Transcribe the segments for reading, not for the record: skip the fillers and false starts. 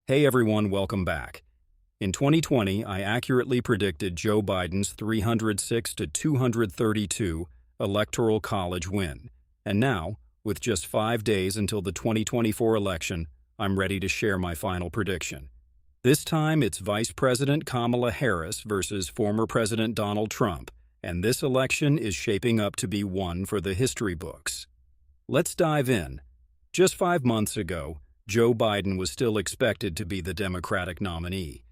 Hey everyone, welcome back. In 2020, I accurately predicted Joe Biden's 306 to 232 electoral college win. And now, with just 5 days until the 2024 election, I'm ready to share my final prediction. This time, it's Vice President Kamala Harris versus former President Donald Trump, and this election is shaping up to be one for the history books. Let's dive in. Just 5 months ago, Joe Biden was still expected to be the Democratic nominee.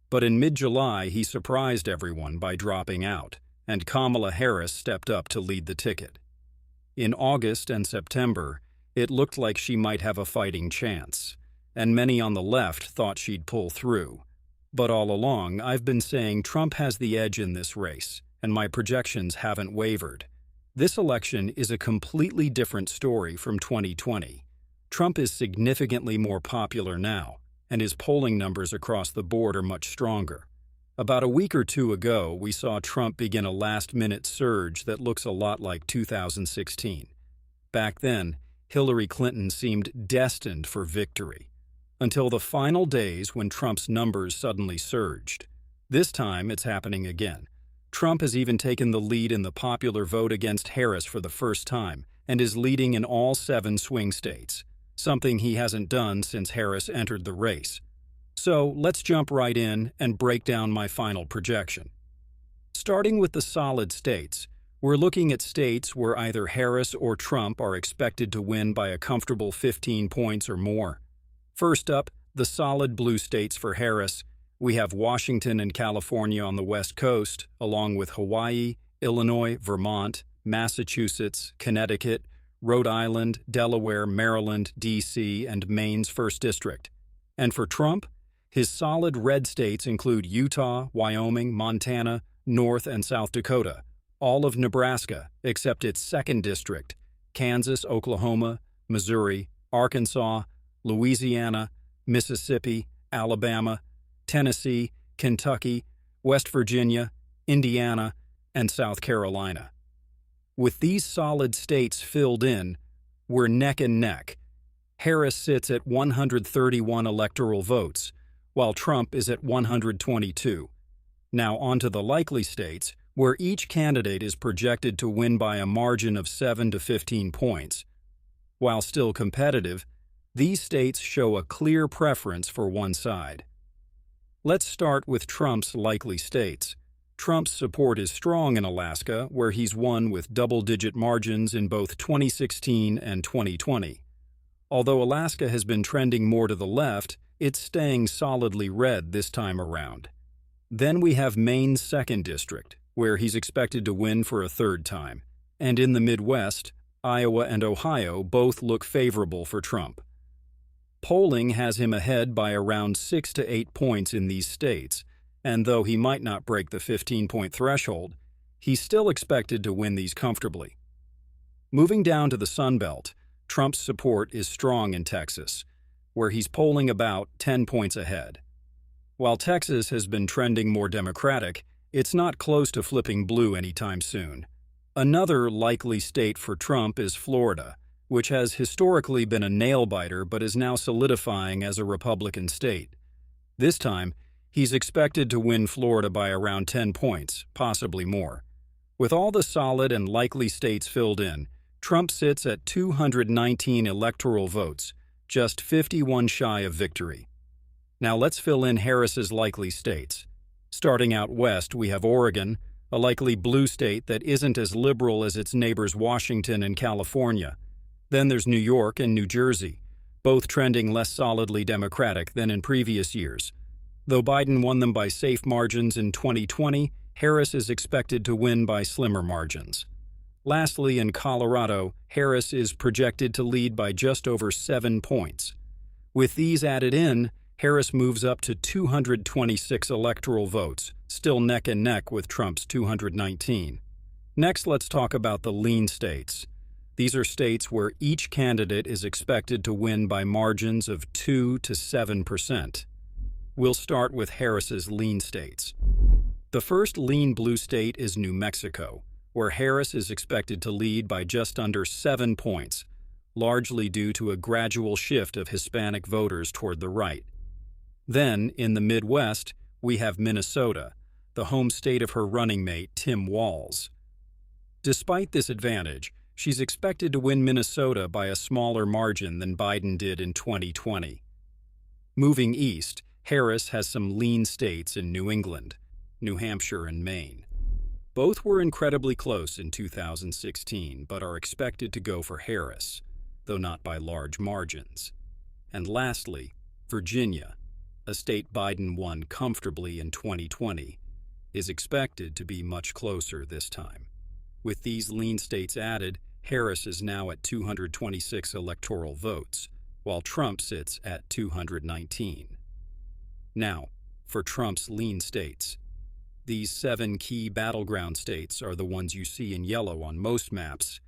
But in mid-July, he surprised everyone by dropping out, and Kamala Harris stepped up to lead the ticket. In August and September, it looked like she might have a fighting chance, and many on the left thought she'd pull through. But all along, I've been saying Trump has the edge in this race, and my projections haven't wavered. This election is a completely different story from 2020. Trump is significantly more popular now, and his polling numbers across the board are much stronger. About a week or two ago, we saw Trump begin a last-minute surge that looks a lot like 2016. Back then, Hillary Clinton seemed destined for victory, until the final days when Trump's numbers suddenly surged. This time, it's happening again. Trump has even taken the lead in the popular vote against Harris for the first time, and is leading in all 7 swing states, something he hasn't done since Harris entered the race. So let's jump right in and break down my final projection. Starting with the solid states, we're looking at states where either Harris or Trump are expected to win by a comfortable 15 points or more. First up, the solid blue states for Harris. We have Washington and California on the West Coast, along with Hawaii, Illinois, Vermont, Massachusetts, Connecticut, Rhode Island, Delaware, Maryland, D.C., and Maine's 1st District. And for Trump, his solid red states include Utah, Wyoming, Montana, North and South Dakota, all of Nebraska except its 2nd District, Kansas, Oklahoma, Missouri, Arkansas, Louisiana, Mississippi, Alabama, Tennessee, Kentucky, West Virginia, Indiana, and South Carolina. With these solid states filled in, we're neck and neck. Harris sits at 131 electoral votes, while Trump is at 122. Now on to the likely states, where each candidate is projected to win by a margin of 7 to 15 points. While still competitive, these states show a clear preference for one side. Let's start with Trump's likely states. Trump's support is strong in Alaska, where he's won with double-digit margins in both 2016 and 2020. Although Alaska has been trending more to the left, it's staying solidly red this time around. Then we have Maine's 2nd District, where he's expected to win for a 3rd time. And in the Midwest, Iowa and Ohio both look favorable for Trump. Polling has him ahead by around 6 to 8 points in these states, and though he might not break the 15-point threshold, he's still expected to win these comfortably. Moving down to the Sun Belt, Trump's support is strong in Texas, where he's polling about 10 points ahead. While Texas has been trending more Democratic, it's not close to flipping blue anytime soon. Another likely state for Trump is Florida, which has historically been a nail-biter but is now solidifying as a Republican state. This time, he's expected to win Florida by around 10 points, possibly more. With all the solid and likely states filled in, Trump sits at 219 electoral votes, just 51 shy of victory. Now let's fill in Harris's likely states. Starting out west, we have Oregon, a likely blue state that isn't as liberal as its neighbors Washington and California. Then there's New York and New Jersey, both trending less solidly Democratic than in previous years. Though Biden won them by safe margins in 2020, Harris is expected to win by slimmer margins. Lastly, in Colorado, Harris is projected to lead by just over 7 points. With these added in, Harris moves up to 226 electoral votes, still neck and neck with Trump's 219. Next, let's talk about the lean states. These are states where each candidate is expected to win by margins of 2 to 7%. We'll start with Harris's lean states. The first lean blue state is New Mexico, where Harris is expected to lead by just under 7 points, largely due to a gradual shift of Hispanic voters toward the right. Then, in the Midwest, we have Minnesota, the home state of her running mate, Tim Walz. Despite this advantage, she's expected to win Minnesota by a smaller margin than Biden did in 2020. Moving east, Harris has some lean states in New England, New Hampshire, and Maine. Both were incredibly close in 2016, but are expected to go for Harris, though not by large margins. And lastly, Virginia, a state Biden won comfortably in 2020, is expected to be much closer this time. With these lean states added, Harris is now at 226 electoral votes, while Trump sits at 219. Now, for Trump's lean states. These 7 key battleground states are the ones you see in yellow on most maps,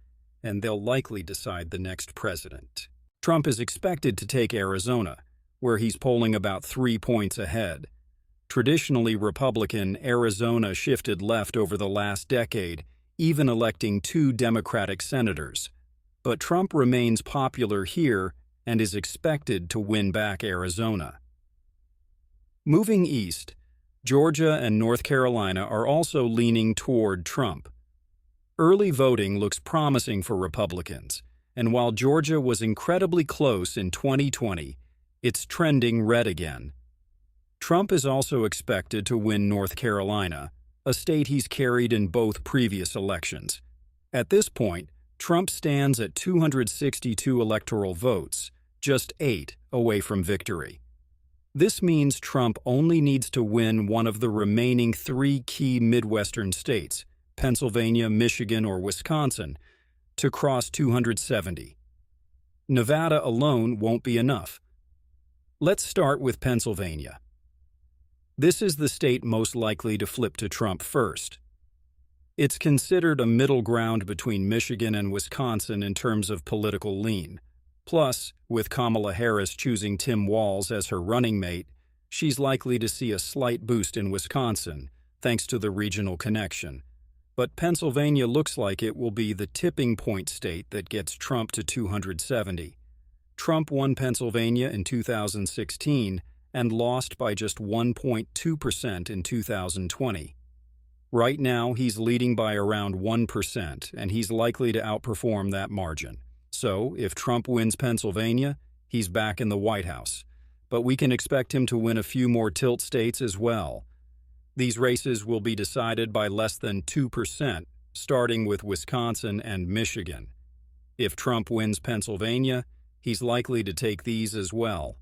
and they'll likely decide the next president. Trump is expected to take Arizona, where he's polling about 3 points ahead. Traditionally Republican, Arizona shifted left over the last decade, even electing 2 Democratic senators. But Trump remains popular here and is expected to win back Arizona. Moving east, Georgia and North Carolina are also leaning toward Trump. Early voting looks promising for Republicans, and while Georgia was incredibly close in 2020, it's trending red again. Trump is also expected to win North Carolina, a state he's carried in both previous elections. At this point, Trump stands at 262 electoral votes, just 8 away from victory. This means Trump only needs to win one of the remaining 3 key Midwestern states, Pennsylvania, Michigan, or Wisconsin, to cross 270. Nevada alone won't be enough. Let's start with Pennsylvania. This is the state most likely to flip to Trump first. It's considered a middle ground between Michigan and Wisconsin in terms of political lean. Plus, with Kamala Harris choosing Tim Walz as her running mate, she's likely to see a slight boost in Wisconsin, thanks to the regional connection. But Pennsylvania looks like it will be the tipping point state that gets Trump to 270. Trump won Pennsylvania in 2016 and lost by just 1.2% in 2020. Right now, he's leading by around 1%, and he's likely to outperform that margin. So, if Trump wins Pennsylvania, he's back in the White House. But we can expect him to win a few more tilt states as well. These races will be decided by less than 2%, starting with Wisconsin and Michigan. If Trump wins Pennsylvania, he's likely to take these as well.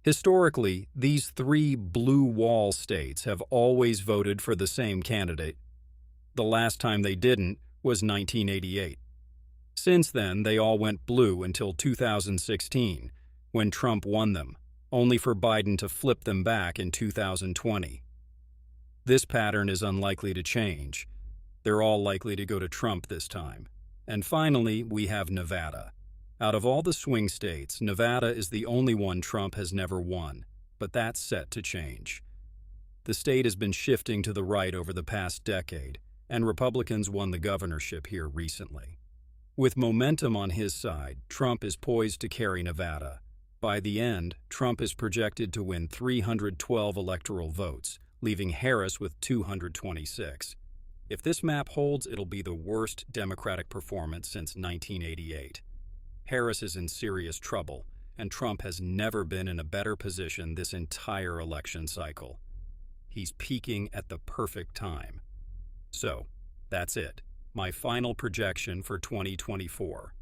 Historically, these 3 blue wall states have always voted for the same candidate. The last time they didn't was 1988. Since then, they all went blue until 2016, when Trump won them, only for Biden to flip them back in 2020. This pattern is unlikely to change. They're all likely to go to Trump this time. And finally, we have Nevada. Out of all the swing states, Nevada is the only one Trump has never won, but that's set to change. The state has been shifting to the right over the past decade, and Republicans won the governorship here recently. With momentum on his side, Trump is poised to carry Nevada. By the end, Trump is projected to win 312 electoral votes, leaving Harris with 226. If this map holds, it'll be the worst Democratic performance since 1988. Harris is in serious trouble, and Trump has never been in a better position this entire election cycle. He's peaking at the perfect time. So, that's it. My final projection for 2024.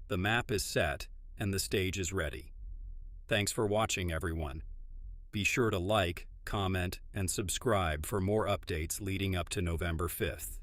The map is set, and the stage is ready. Thanks for watching, everyone. Be sure to like, comment, and subscribe for more updates leading up to November 5th.